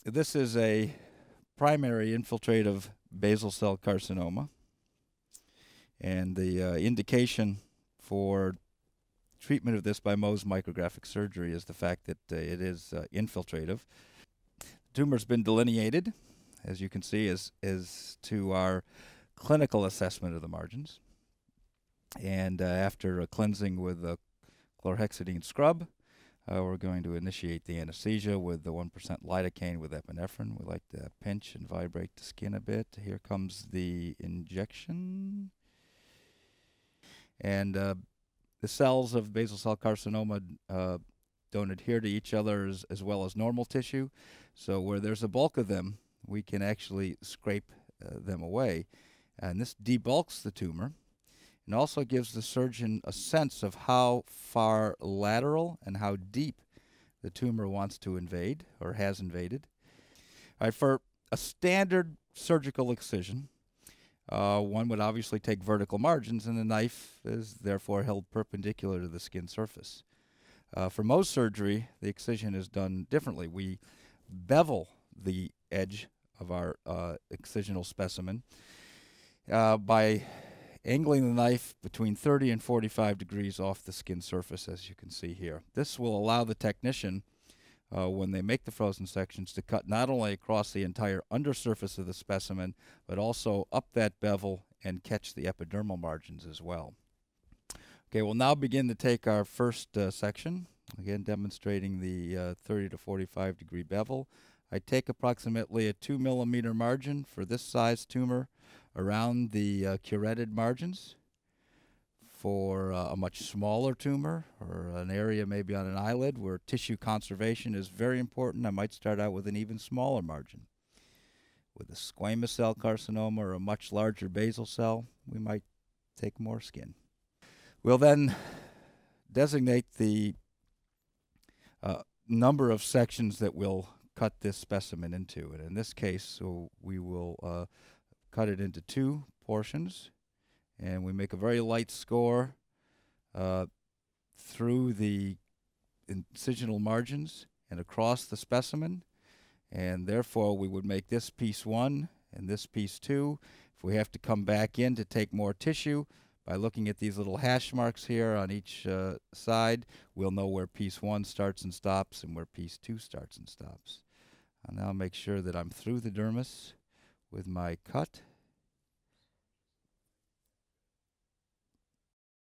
This is a primary infiltrative basal cell carcinoma, and the indication for treatment of this by MOHS micrographic surgery is the fact that it is infiltrative. The tumor's been delineated, as you can see, as to our clinical assessment of the margins. And after cleansing with a chlorhexidine scrub, we're going to initiate the anesthesia with the 1% lidocaine with epinephrine. We like to pinch and vibrate the skin a bit. Here comes the injection. And the cells of basal cell carcinoma don't adhere to each other as well as normal tissue. So where there's a bulk of them, we can actually scrape them away. And this debulks the tumor and also gives the surgeon a sense of how far lateral and how deep the tumor wants to invade or has invaded. All right, for a standard surgical excision, one would obviously take vertical margins, and the knife is therefore held perpendicular to the skin surface. For MOHS surgery, the excision is done differently. We bevel the edge of our excisional specimen by angling the knife between 30 and 45 degrees off the skin surface, as you can see here. This will allow the technician, when they make the frozen sections, to cut not only across the entire undersurface of the specimen, but also up that bevel and catch the epidermal margins as well. Okay, we'll now begin to take our first section, again demonstrating the 30 to 45 degree bevel. I take approximately a 2 millimeter margin for this size tumor around the curetted margins. For a much smaller tumor or an area maybe on an eyelid where tissue conservation is very important, I might start out with an even smaller margin. With a squamous cell carcinoma or a much larger basal cell, we might take more skin. We'll then designate the number of sections that we'll cut this specimen into. And in this case, so we will cut it into 2 portions, and we make a very light score through the incisional margins and across the specimen, and therefore we would make this piece 1 and this piece 2. If we have to come back in to take more tissue, by looking at these little hash marks here on each side, we'll know where piece 1 starts and stops and where piece 2 starts and stops. I'll now make sure that I'm through the dermis with my cut.